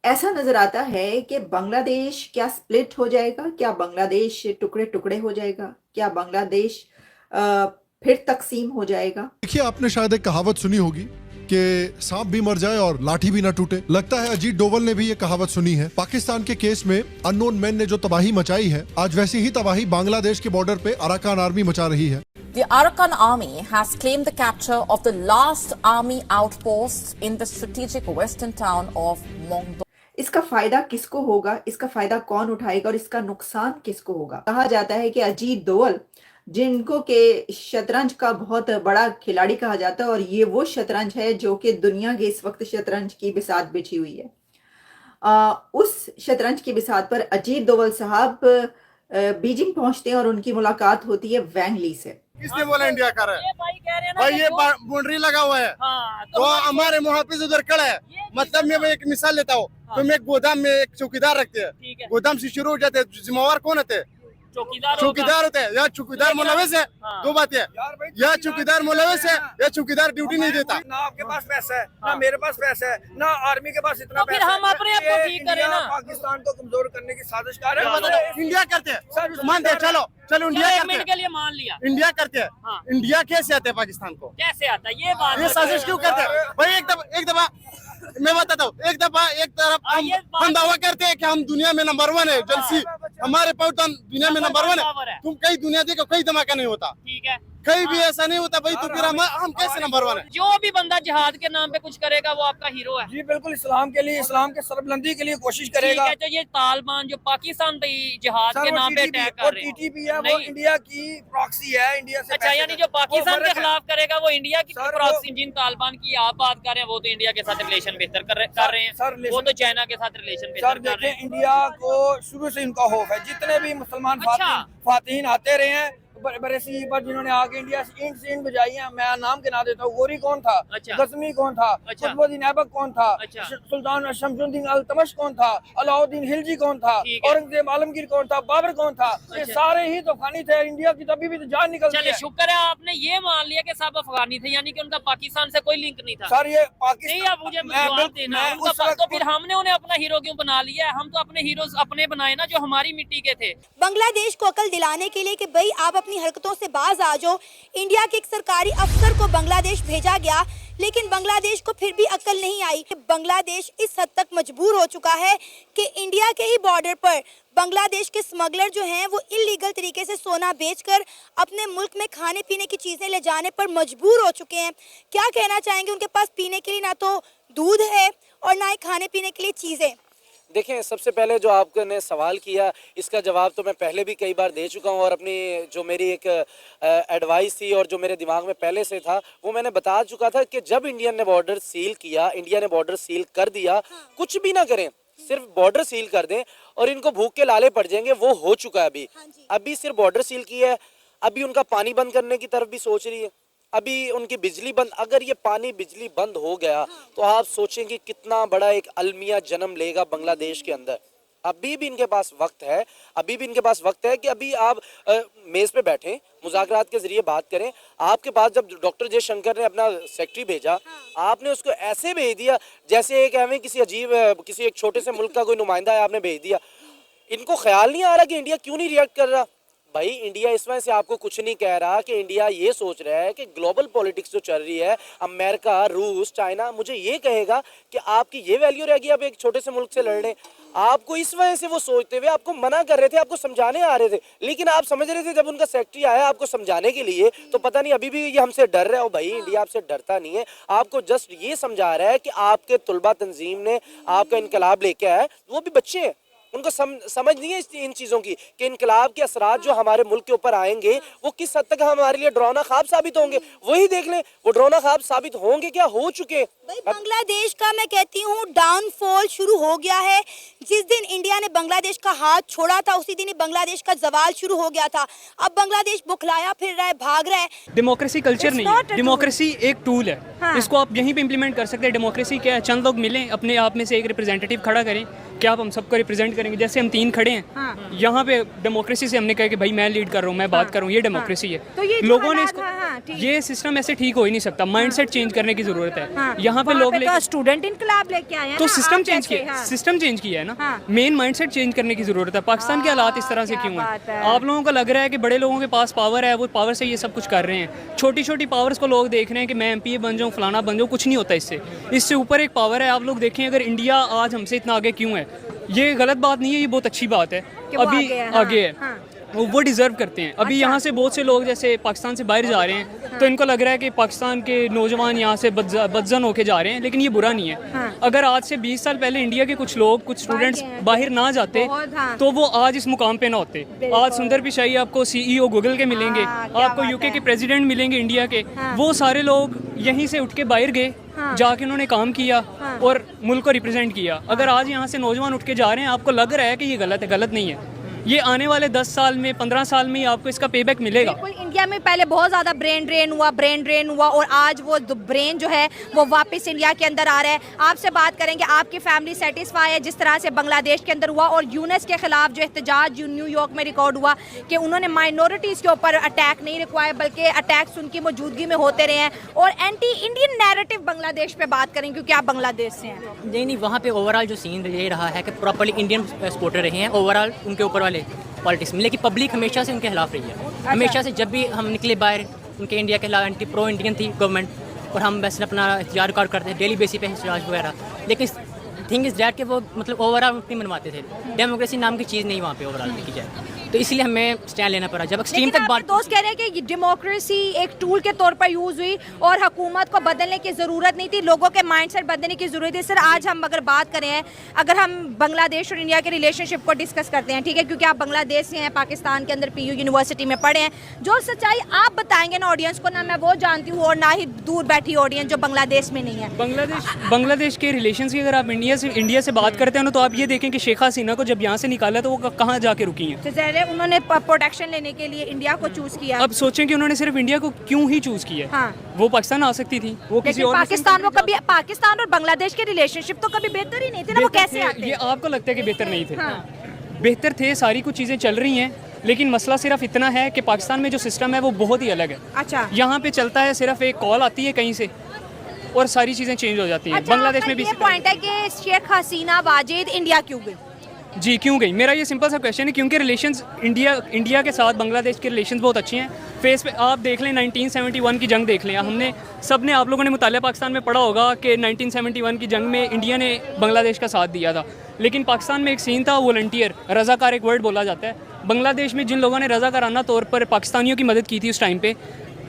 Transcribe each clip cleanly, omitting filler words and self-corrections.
ऐसा नज़र आता है कि बांग्लादेश क्या स्प्लिट हो जाएगा? क्या बांग्लादेश टुकड़े-टुकड़े हो जाएगा? क्या बांग्लादेश अ, फिर तक़सीम हो जाएगा? देखिए, आपने शायद एक कहावत सुनी होगी कि सांप भी मर जाए और लाठी भी ना टूटे। लगता है अजीत डोवल ने भी ये कहावत सुनी है। पाकिस्तान के केस में अननोन मैन ने जो तबाही मचाई है, आज वैसी ही तबाही बांग्लादेश के बॉर्डर पे अराकान आर्मी मचा रही है। The Arakan army has claimed the capture of the last army outpost in the strategic western town of Mongdo. इसका फ़ायदा किसको होगा? इसका फ़ायदा कौन उठाएगा और इसका नुकसान किसको होगा? कहा जाता है कि अजीत डोवल, जिनको के शतरंज का बहुत बड़ा खिलाड़ी कहा जाता है और ये वो शतरंज है जो कि दुनिया की इस वक़्त शतरंज की बिसात बिछी हुई है। उस शतरंज की बिसात पर अजीत डोवल साहब बीजिंग पहुँचते हैं और उनकी मुलाकात होती है वैंग ली से। किसने बोला इंडिया कर रहा है? ये भाई कह रहे हैं ना भाई कि ये जो- बाउंड्री लगा हुआ है हाँ, तो हमारे मुहाफिज उधर खड़ा है। ये मतलब मैं एक मिसाल लेता हूँ, तुम एक गोदाम में एक चौकीदार रखते हैं, ठीक है। गोदाम से शुरू हो जाते हैं, जिम्मेवार कौन होते हैं? चौकीदार होगा। चौकीदार होते हैं या चौकीदार मुलविस है? हाँ। दो बातें, या चौकीदार मुलविस है या चौकीदार ड्यूटी नहीं देता। ना आपके पास पैसा है, ना मेरे पास पैसा है, ना आर्मी के पास इतना तो फिर पैसा हम है। अपने आप को ये ठीक करें इंडिया ना। पाकिस्तान को कमजोर करने की साजिश कर रहे एक बात हैं। बताओ, इंडिया करते हैं, मान दे, चलो चलो इंडिया चलो, एक करते मिनट हैं, के लिए मान लिया। इंडिया करते हैं, हाँ। इंडिया कैसे आते हैं पाकिस्तान को? कैसे आता है ये बात ये बताओ। साजिश क्यों करते हैं भाई? एक दफा मैं बताता हूँ, एक तरफ हाँ, ये बात- हम दावा करते हैं कि हम दुनिया में नंबर 1 है, जलसी हमारे पाकिस्तान दुनिया में नंबर 1 power है। है। तुम कई दुनिया देखो, कई धमाका नहीं होता, ठीक है। कहीं भी ऐसा नहीं होता भाई, तो फिर हम कैसे नंबर 1 है? जो भी बंदा जिहाद के नाम पे कुछ करेगा वो आपका हीरो है। जी बिल्कुल, इस्लाम के लिए, इस्लाम के सरबलंदी के लिए कोशिश ठीक करेगा। है, तो ये तालिबान जो पाकिस्तान पे जिहाद सर के वो नाम पे TTP अटैक और कर रहे हैं। TTP है, वो नहीं। इंडिया की प्रॉक्सी है, इंडिया से अच्छा, पैसे यानी का- जो वो पाकिस्तान फर्क के है। खिलाफ करेगा वो इंडिया की सर, प्रॉक्सी, जिन तालिबान की आप बात कर रहे हैं वो तो इंडिया के साथ रिलेशन बेहतर कर रहे हैं। सर, वो तो चाइना के साथ रिलेशन सर बेहतर कर रहे देखें, हैं। इंडिया को शुरू से इनका खौफ है। जितने भी मुसलमान अच्छा। फातिहीन आते रहे हैं बरेसी पर, जिन्होंने आगे इंडिया से ईंट बजाई है, मैं नाम गिना देता हूँ। गोरी कौन था? अच्छा। गजनी कौन था? अच्छा। कुतुबुद्दीन ऐबक कौन था? अच्छा। सुल्तान शमसुद्दीन अल्तमश कौन था? अलाउद्दीन खिलजी कौन था? ठीक है। औरंगजेब आलमगीर कौन था? बाबर कौन था? ये अच्छा। सारे ही तो फानी थे। इंडिया की तभी भी तो जान निकलती चलिए, है। शुक्र है आपने ये मान लिया कि सब अफगानी थे, यानी कि उनका पाकिस्तान से कोई लिंक नहीं था। सर ये नहीं, पाकिस्तान, अब मुझे मैं जवाब देना मैं उनका उस वक्त तो फिर हमने उन्हें अपना हीरो क्यों बना लिया है? हम तो अपने हीरोज अपने बनाए ना, जो हमारी मिट्टी के थे। बांग्लादेश को अकल दिलाने के लिए कि भाई आप अपनी हरकतों से बाज आ जाओ, इंडिया के एक सरकारी अफसर को बांग्लादेश भेजा गया, लेकिन बांग्लादेश को फिर भी अकल नहीं आई। बांग्लादेश इस हद तक मजबूर हो चुका है कि इंडिया के ही बॉर्डर पर बांग्लादेश के स्मगलर जो हैं वो इलीगल तरीके से सोना बेचकर अपने मुल्क में खाने पीने की चीज़ें ले जाने पर मजबूर हो चुके हैं। क्या कहना चाहेंगे? उनके पास पीने के लिए ना तो दूध है और ना ही खाने पीने के लिए चीज़ें। देखें, सबसे पहले जो आपने सवाल किया, इसका जवाब तो मैं पहले भी कई बार दे चुका हूँ और अपनी जो मेरी एक एडवाइस थी और जो मेरे दिमाग में पहले से था वो मैंने बता चुका था कि जब इंडिया ने बॉर्डर सील कर दिया, कुछ भी ना करें, सिर्फ बॉर्डर सील कर दें और इनको भूख के लाले पड़ जाएंगे। वो हो चुका है अभी सिर्फ बॉर्डर सील किया है, अभी उनका पानी बंद करने की तरफ भी सोच रही है, अभी उनकी बिजली बंद। अगर ये पानी बिजली बंद हो गया तो आप सोचेंगे कितना बड़ा एक अलमिया जन्म लेगा बांग्लादेश के अंदर। अभी भी इनके पास वक्त है कि अभी आप मेज पे बैठें, मुज़ाकरात के जरिए बात करें। आपके पास जब डॉक्टर जयशंकर ने अपना सेक्रेटरी भेजा, आपने उसको ऐसे भेज दिया जैसे एक हमें किसी एक छोटे से मुल्क का कोई नुमाइंदा है, आपने भेज दिया। इनको ख्याल नहीं आ रहा कि इंडिया क्यों नहीं रिएक्ट कर रहा। भाई, इंडिया इस वजह से आपको कुछ नहीं कह रहा कि इंडिया ये सोच रहा है कि ग्लोबल पॉलिटिक्स जो चल रही है, अमेरिका, रूस, चाइना मुझे ये कहेगा कि आपकी ये वैल्यू रहेगी, आप एक छोटे से मुल्क से लड़ रहे। आपको इस वजह से वो सोचते हुए आपको मना कर रहे थे, आपको समझाने आ रहे थे, लेकिन आप समझ रहे थे जब उनका सेक्रेटरी आया आपको समझाने के लिए तो पता नहीं अभी भी ये हमसे डर रहा है। भाई, इंडिया आपसे डरता नहीं है, आपको जस्ट ये समझा रहा है कि आपके तुलबा तंजीम ने आपका इनकलाब लेके आया है। वो भी बच्चे हैं, उनको समझ नहीं है इन चीज़ों की कि इनकलाब के असरात जो हमारे मुल्क के ऊपर आएंगे वो किस हद तक हमारे लिए डरावना ख्वाब साबित होंगे। वही देख लें, वो डरावना ख्वाब साबित होंगे क्या, हो चुके। भाई, बांग्लादेश का मैं कहती हूँ डाउनफॉल शुरू हो गया है। जिस दिन इंडिया ने बांग्लादेश का हाथ छोड़ा था उसी दिन ही बांग्लादेश का जवाल शुरू हो गया था। अब बांग्लादेश बुखलाया फिर रहा है, भाग रहा है। डेमोक्रेसी कल्चर नहीं है, डेमोक्रेसी एक टूल है। हाँ। इसको आप यहीं पे इम्प्लीमेंट कर सकते हैं। डेमोक्रेसी क्या है? चंद लोग मिलें, अपने आप में से एक रिप्रेजेंटेटिव खड़ा करें। क्या आप हम सबको रिप्रेजेंट करेंगे? जैसे हम 3 खड़े हैं, यहाँ पे डेमोक्रेसी से हमने कहा कि भाई मैं लीड कर रहा हूँ, मैं बात कर रहा हूँ, ये डेमोक्रेसी है। तो ये लोगों ने इसको ये सिस्टम ऐसे ठीक हो ही नहीं सकता। माइंडसेट चेंज करने की जरूरत है। यहाँ पे लोग स्टूडेंट इनकलाब लेके आए हैं तो ना, सिस्टम आप चेंज कैसे? किया, हाँ। सिस्टम चेंज किया है ना। हाँ। मेन माइंडसेट चेंज करने की जरूरत है। पाकिस्तान के हालात इस तरह से क्या क्यों बात है? है। आप लोगों को लग रहा है कि बड़े लोगों के पास पावर है, वो पावर से ये सब कुछ कर रहे हैं। छोटी छोटी पावर्स को लोग देख रहे हैं कि मैं एमपी बन जाऊँ, फलाना बन जाऊँ, कुछ नहीं होता इससे। इससे ऊपर एक पावर है। आप लोग देखें अगर इंडिया आज हमसे इतना आगे क्यों है, ये गलत बात नहीं है, ये बहुत अच्छी बात है। अभी आगे है, वो डिज़र्व करते हैं। अभी यहाँ से बहुत से लोग जैसे पाकिस्तान से बाहर जा रहे हैं, तो इनको लग रहा है कि पाकिस्तान के नौजवान यहाँ से बदजन होके जा रहे हैं, लेकिन ये बुरा नहीं है। अगर आज से 20 साल पहले इंडिया के कुछ लोग, कुछ स्टूडेंट्स बाहर ना जाते तो वो आज इस मुकाम पे ना होते। आज सुंदर पिचाई आपको CEO गूगल के मिलेंगे, आपको UK के प्रेसिडेंट मिलेंगे इंडिया के। वो सारे लोग यहीं से उठ के बाहर गए, जाके उन्होंने काम किया और मुल्क को रिप्रेजेंट किया। अगर आज यहाँ से नौजवान उठ के जा रहे हैं, आपको लग रहा है कि ये गलत है, गलत नहीं है। ये आने वाले 10 साल में, 15 साल में आपको इसका पेबैक मिलेगा। बिल्कुल, इंडिया में पहले बहुत ज़्यादा ब्रेन ड्रेन हुआ और आज वो ब्रेन जो है वो वापस इंडिया के अंदर आ रहा है। आपसे बात करेंगे, आपकी फैमिली सेटिस्फाई है जिस तरह से बांग्लादेश के अंदर हुआ और यूनेस के खिलाफ जो एहतजाज न्यूयॉर्क में रिकॉर्ड हुआ कि उन्होंने माइनॉरिटीज़ के ऊपर अटैक नहीं रिक्वायर, बल्कि अटैक्स उनकी मौजूदगी में होते रहे हैं। और एंटी इंडियन नैरेटिव बांग्लादेश पे बात करेंगे क्योंकि आप बांग्लादेश से हैं। नहीं, वहाँ पे ओवरऑल जो सीन ये रहा है कि प्रॉपर्ली इंडियन सपोर्टर रहे हैं ओवरऑल उनके ऊपर वाले पॉलिटिक्स में, लेकिन पब्लिक हमेशा से उनके खिलाफ रही है। हमेशा से जब भी हम निकले बाहर, उनके इंडिया के खिलाफ एंटी प्रो इंडियन थी गवर्नमेंट, और हम वैसे अपना एहतजाज रिकॉर्ड करते हैं डेली बेसिस पे एहतजाज वगैरह। लेकिन थिंग इज़ डैट कि वो मतलब ओवरऑल नहीं मनवाते थे। डेमोक्रेसी नाम की चीज़ नहीं वहाँ पे ओवरऑल देखी जाए, तो इसलिए हमें स्टैंड लेना पड़ा। जब एक्सट्रीम तक बात, दोस्त कह रहे हैं कि डेमोक्रेसी एक टूल के तौर पर यूज हुई और हुकूमत को बदलने की ज़रूरत नहीं थी, लोगों के माइंडसेट बदलने की ज़रूरत है। सर, आज हम अगर बात करें, अगर हम बांग्लादेश और इंडिया के रिलेशनशिप को डिस्कस करते हैं, ठीक है, क्योंकि आप बांग्लादेश से हैं, पाकिस्तान के अंदर PU यूनिवर्सिटी में पढ़े हैं, जो सच्चाई आप बताएंगे ना ऑडियंस को, ना मैं वो जानती हूँ और ना ही दूर बैठी ऑडियंस जो बांग्लादेश में नहीं है। बांग्लादेश के रिलेशंस की अगर आप इंडिया से बात करते हैं ना, तो आप ये देखें कि शेख हसीना को जब यहाँ से निकाला तो वो कहाँ जाके रुकी हैं। तो ज़ाहिर है उन्होंने प्रोटेक्शन लेने के लिए इंडिया को चूज किया। अब सोचें कि उन्होंने सिर्फ इंडिया को क्यों ही चूज किया। वो पाकिस्तान आ सकती थी, वो किसी और पाकिस्तान, वो कभी पाकिस्तान और बांग्लादेश के रिलेशनशिप तो कभी बेहतर ही नहीं थे ना, वो कैसे आते? ये आपको लगता है कि बेहतर नहीं थे? बेहतर थे, सारी कुछ चीज़ें चल रही हैं, लेकिन मसला सिर्फ इतना है कि पाकिस्तान में जो सिस्टम है वो बहुत ही अलग है। अच्छा, यहाँ पे चलता है सिर्फ एक कॉल आती है कहीं से और सारी चीज़ें चेंज हो जाती हैं। बांग्लादेश में भी ये पॉइंट है कि शेख हसीना वाजिद इंडिया क्यों गई? जी, क्यों गई? मेरा ये सिंपल सा क्वेश्चन है, क्योंकि रिलेशंस इंडिया के साथ बांग्लादेश के रिलेशंस बहुत अच्छे हैं। फेस पे आप देख लें, 1971 की जंग देख लें, हमने सब ने, आप लोगों ने मुतालिया पाकिस्तान में पढ़ा होगा कि 1971 की जंग में इंडिया ने बांग्लादेश का साथ दिया था। लेकिन पाकिस्तान में एक सीन था, वॉलंटियर, रज़ाकार एक वर्ड बोला जाता है। बांग्लादेश में जिन लोगों ने रज़ाकाराना तौर पर पाकिस्तानियों की मदद की थी उस टाइम पे,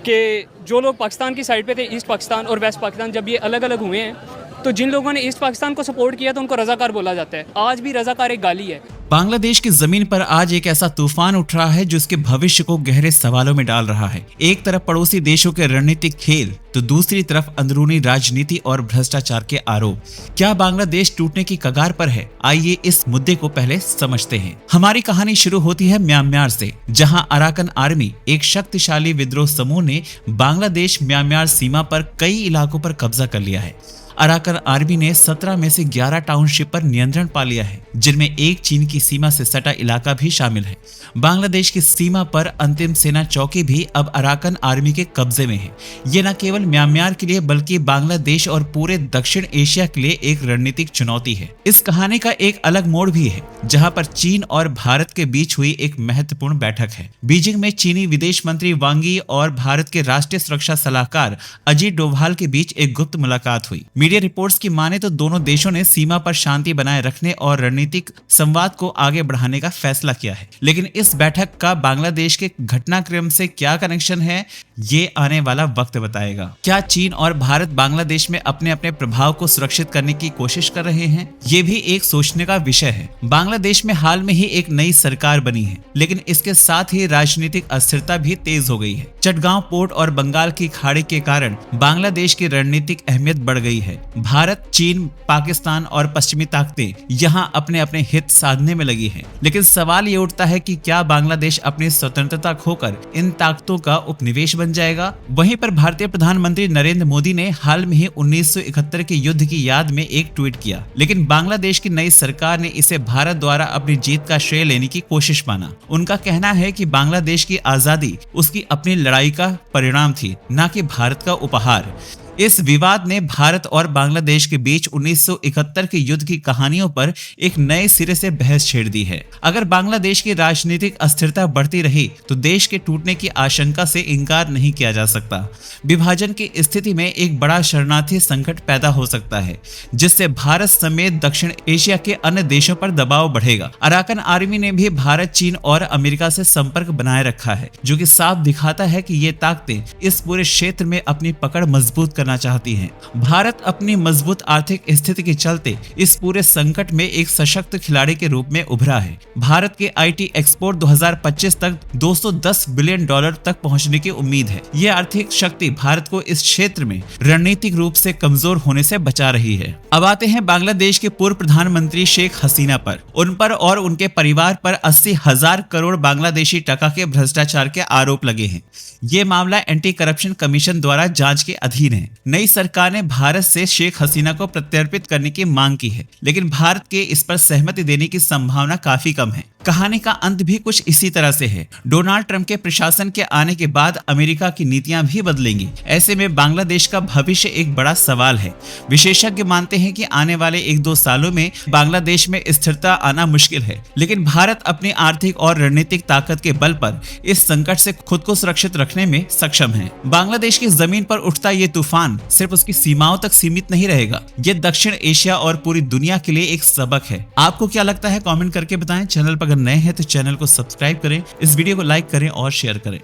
कि जो लोग पाकिस्तान की साइड पे थे, ईस्ट पाकिस्तान और वेस्ट पाकिस्तान, जब ये अलग अलग हुए हैं, तो जिन लोगों ने ईस्ट पाकिस्तान को सपोर्ट किया तो उनको रज़ाकार बोला जाता है। आज भी रज़ाकार एक गाली है। बांग्लादेश की जमीन पर आज एक ऐसा तूफान उठ रहा है जो उसके भविष्य को गहरे सवालों में डाल रहा है। एक तरफ पड़ोसी देशों के रणनीतिक खेल, तो दूसरी तरफ अंदरूनी राजनीति और भ्रष्टाचार के आरोप। क्या बांग्लादेश टूटने की कगार पर है? आइए इस मुद्दे को पहले समझते हैं। हमारी कहानी शुरू होती है म्यांमार से, जहां अराकन आर्मी, एक शक्तिशाली विद्रोह समूह ने बांग्लादेश म्यांमार सीमा पर कई इलाकों पर कब्जा कर लिया है। अराकन आर्मी ने 17 में से 11 टाउनशिप पर नियंत्रण पा लिया है, जिनमें एक चीन की सीमा से सटा इलाका भी शामिल है। बांग्लादेश की सीमा पर अंतिम सेना चौकी भी अब अराकन आर्मी के कब्जे में है। ये न केवल म्यांमार के लिए बल्कि बांग्लादेश और पूरे दक्षिण एशिया के लिए एक रणनीतिक चुनौती है। इस कहानी का एक अलग मोड़ भी है, जहां पर चीन और भारत के बीच हुई एक महत्वपूर्ण बैठक है। बीजिंग में चीनी विदेश मंत्री वांग यी और भारत के राष्ट्रीय सुरक्षा सलाहकार अजीत डोभाल के बीच एक गुप्त मुलाकात हुई। मीडिया रिपोर्ट्स की माने तो दोनों देशों ने सीमा पर शांति बनाए रखने और रणनीतिक संवाद को आगे बढ़ाने का फैसला किया है। लेकिन इस बैठक का बांग्लादेश के घटनाक्रम से क्या कनेक्शन है, ये आने वाला वक्त बताएगा। क्या चीन और भारत बांग्लादेश में अपने अपने प्रभाव को सुरक्षित करने की कोशिश कर रहे हैं? ये भी एक सोचने का विषय है। बांग्लादेश में हाल में ही एक नई सरकार बनी है, लेकिन इसके साथ ही राजनीतिक अस्थिरता भी तेज हो गई है। चटगांव पोर्ट और बंगाल की खाड़ी के कारण बांग्लादेश की रणनीतिक अहमियत बढ़ गई है। है। भारत, चीन, पाकिस्तान और पश्चिमी ताकतें यहां अपने अपने हित साधने में लगी हैं। लेकिन सवाल ये उठता है कि क्या बांग्लादेश अपनी स्वतंत्रता खोकर इन ताकतों का उपनिवेश बन जाएगा? वहीं पर भारतीय प्रधानमंत्री नरेंद्र मोदी ने हाल में ही 1971 के युद्ध की याद में एक ट्वीट किया, लेकिन बांग्लादेश की नई सरकार ने इसे भारत द्वारा अपनी जीत का श्रेय लेने की कोशिश माना। उनका कहना है कि बांग्लादेश की आजादी उसकी अपनी लड़ाई का परिणाम थी, न कि भारत का उपहार। इस विवाद ने भारत और बांग्लादेश के बीच 1971 के युद्ध की कहानियों पर एक नए सिरे से बहस छेड़ दी है। अगर बांग्लादेश की राजनीतिक अस्थिरता बढ़ती रही तो देश के टूटने की आशंका से इनकार नहीं किया जा सकता। विभाजन की स्थिति में एक बड़ा शरणार्थी संकट पैदा हो सकता है, जिससे भारत समेत दक्षिण एशिया के अन्य देशों पर दबाव बढ़ेगा। अराकन आर्मी ने भी भारत, चीन और अमेरिका से संपर्क बनाए रखा है, जो कि साफ दिखाता है कि ये ताकतें इस पूरे क्षेत्र में अपनी पकड़ मजबूत करना चाहती हैं। भारत अपनी मजबूत आर्थिक स्थिति के चलते इस पूरे संकट में एक सशक्त खिलाड़ी के रूप में उभरा है। भारत के आईटी एक्सपोर्ट 2025 तक $210 बिलियन तक पहुंचने की उम्मीद है। यह आर्थिक शक्ति भारत को इस क्षेत्र में रणनीतिक रूप से कमजोर होने से बचा रही है। अब आते हैं बांग्लादेश के पूर्व प्रधानमंत्री शेख हसीना पर। उन पर और उनके परिवार पर 80,000 करोड़ बांग्लादेशी टका के भ्रष्टाचार के आरोप लगे हैं। ये मामला एंटी करप्शन कमीशन द्वारा जांच के अधीन है। नई सरकार ने भारत से शेख हसीना को प्रत्यर्पित करने की मांग की है, लेकिन भारत के इस पर सहमति देने की संभावना काफी कम है। कहानी का अंत भी कुछ इसी तरह से है। डोनाल्ड ट्रंप के प्रशासन के आने के बाद अमेरिका की नीतियां भी बदलेंगी। ऐसे में बांग्लादेश का भविष्य एक बड़ा सवाल है। विशेषज्ञ मानते हैं कि आने वाले 1-2 सालों में बांग्लादेश में स्थिरता आना मुश्किल है, लेकिन भारत अपनी आर्थिक और रणनीतिक ताकत के बल पर इस संकट से खुद को सुरक्षित रखने में सक्षम है। बांग्लादेश की जमीन पर उठता ये तूफान सिर्फ उसकी सीमाओं तक सीमित नहीं रहेगा। ये दक्षिण एशिया और पूरी दुनिया के लिए एक सबक है। आपको क्या लगता है? कमेंट करके बताएं। चैनल पर अगर नए हैं तो चैनल को सब्सक्राइब करें, इस वीडियो को लाइक करें और शेयर करें।